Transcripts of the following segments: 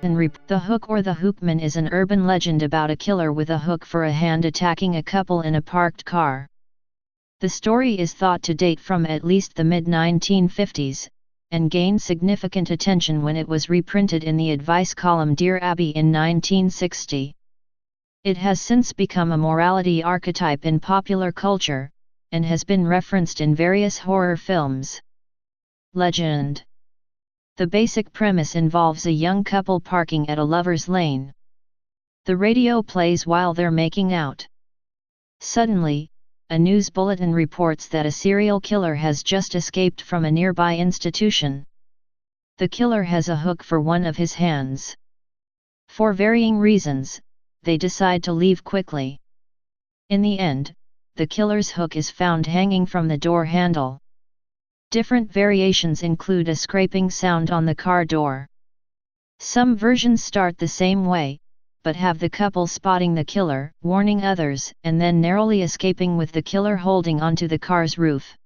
The Hook or the Hookman is an urban legend about a killer with a hook for a hand attacking a couple in a parked car. The story is thought to date from at least the mid-1950s, and gained significant attention when it was reprinted in the advice column Dear Abby in 1960. It has since become a morality archetype in popular culture, and has been referenced in various horror films. Legend. The basic premise involves a young couple parking at a lover's lane. The radio plays while they're making out. Suddenly, a news bulletin reports that a serial killer has just escaped from a nearby institution. The killer has a hook for one of his hands. For varying reasons, they decide to leave quickly. In the end, the killer's hook is found hanging from the door handle. Different variations include a scraping sound on the car door. Some versions start the same way, but have the couple spotting the killer, warning others, and then narrowly escaping with the killer holding onto the car's roof.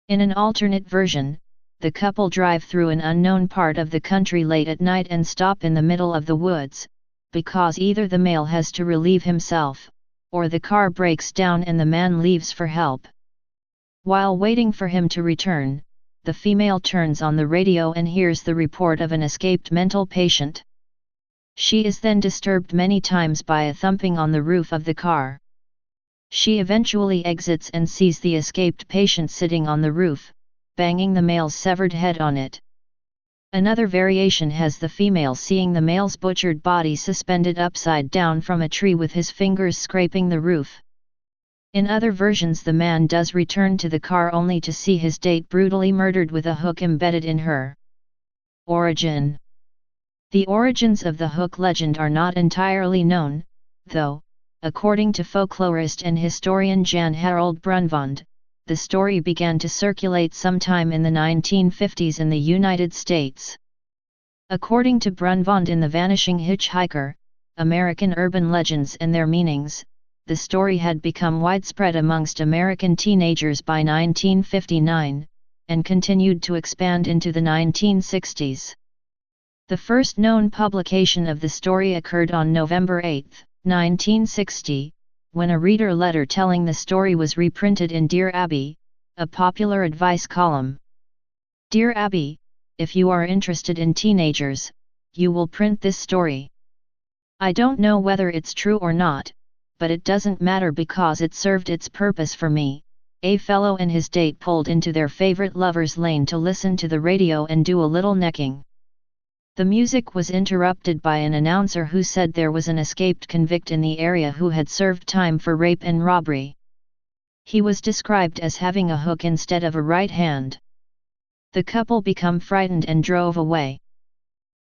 In an alternate version, the couple drive through an unknown part of the country late at night and stop in the middle of the woods, because either the male has to relieve himself, or the car breaks down and the man leaves for help. While waiting for him to return, the female turns on the radio and hears the report of an escaped mental patient. She is then disturbed many times by a thumping on the roof of the car. She eventually exits and sees the escaped patient sitting on the roof, banging the male's severed head on it. Another variation has the female seeing the male's butchered body suspended upside down from a tree with his fingers scraping the roof. In other versions, the man does return to the car only to see his date brutally murdered with a hook embedded in her. Origin. The origins of the Hook legend are not entirely known, though, according to folklorist and historian Jan Harold Brunvand, the story began to circulate sometime in the 1950s in the United States. According to Brunvand in The Vanishing Hitchhiker, American Urban Legends and Their Meanings, the story had become widespread amongst American teenagers by 1959, and continued to expand into the 1960s. The first known publication of the story occurred on November 8, 1960, when a reader letter telling the story was reprinted in Dear Abby, a popular advice column. Dear Abby, if you are interested in teenagers, you will print this story. I don't know whether it's true or not, but it doesn't matter because it served its purpose for me. A fellow and his date pulled into their favorite lover's lane to listen to the radio and do a little necking. The music was interrupted by an announcer who said there was an escaped convict in the area who had served time for rape and robbery. He was described as having a hook instead of a right hand. The couple became frightened and drove away.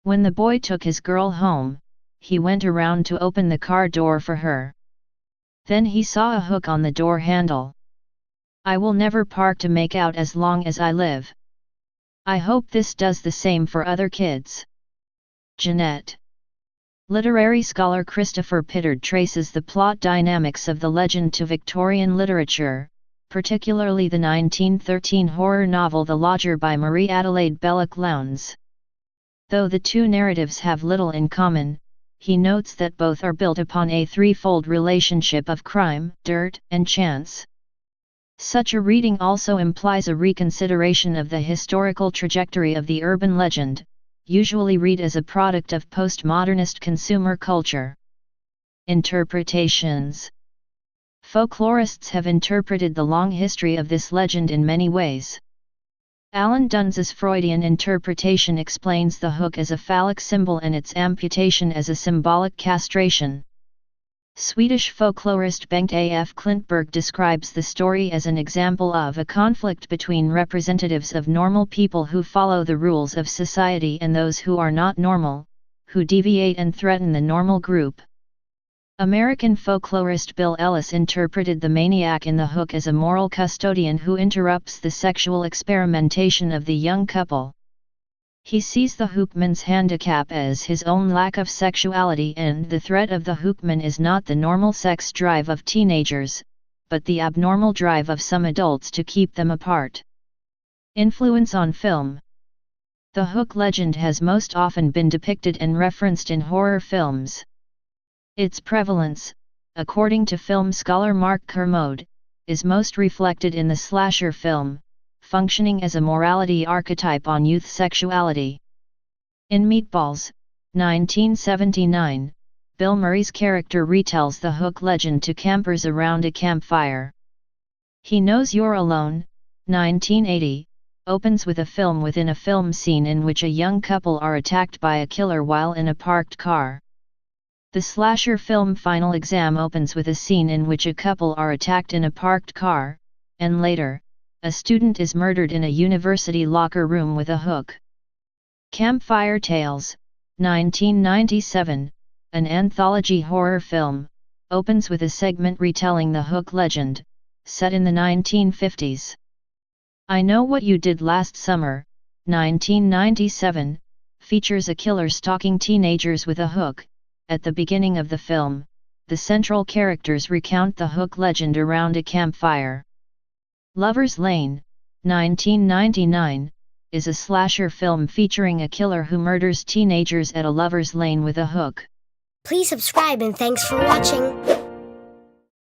When the boy took his girl home, he went around to open the car door for her. Then he saw a hook on the door handle. I will never park to make out as long as I live. I hope this does the same for other kids. Jeanette. Literary scholar Christopher Pittard traces the plot dynamics of the legend to Victorian literature, particularly the 1913 horror novel The Lodger by Marie Adelaide Belloc Lowndes. Though the two narratives have little in common, he notes that both are built upon a threefold relationship of crime, dirt, and chance. Such a reading also implies a reconsideration of the historical trajectory of the urban legend, usually read as a product of postmodernist consumer culture. Interpretations. Folklorists have interpreted the long history of this legend in many ways. Alan Dunn's Freudian interpretation explains the hook as a phallic symbol and its amputation as a symbolic castration. Swedish folklorist Bengt A.F. Klintberg describes the story as an example of a conflict between representatives of normal people who follow the rules of society and those who are not normal, who deviate and threaten the normal group. American folklorist Bill Ellis interpreted the maniac in the hook as a moral custodian who interrupts the sexual experimentation of the young couple. He sees the Hookman's handicap as his own lack of sexuality, and the threat of the Hookman is not the normal sex drive of teenagers, but the abnormal drive of some adults to keep them apart. Influence on film. The Hook legend has most often been depicted and referenced in horror films. Its prevalence, according to film scholar Mark Kermode, is most reflected in the slasher film, functioning as a morality archetype on youth sexuality. In Meatballs, 1979, Bill Murray's character retells the Hook legend to campers around a campfire. He Knows You're Alone, 1980, opens with a film within a film scene in which a young couple are attacked by a killer while in a parked car. The slasher film Final Exam opens with a scene in which a couple are attacked in a parked car, and later, a student is murdered in a university locker room with a hook. Campfire Tales, 1997, an anthology horror film, opens with a segment retelling the Hook legend, set in the 1950s. I Know What You Did Last Summer, 1997, features a killer stalking teenagers with a hook. At the beginning of the film, the central characters recount the Hook legend around a campfire. Lover's Lane, 1999, is a slasher film featuring a killer who murders teenagers at a lover's lane with a hook. Please subscribe and thanks for watching.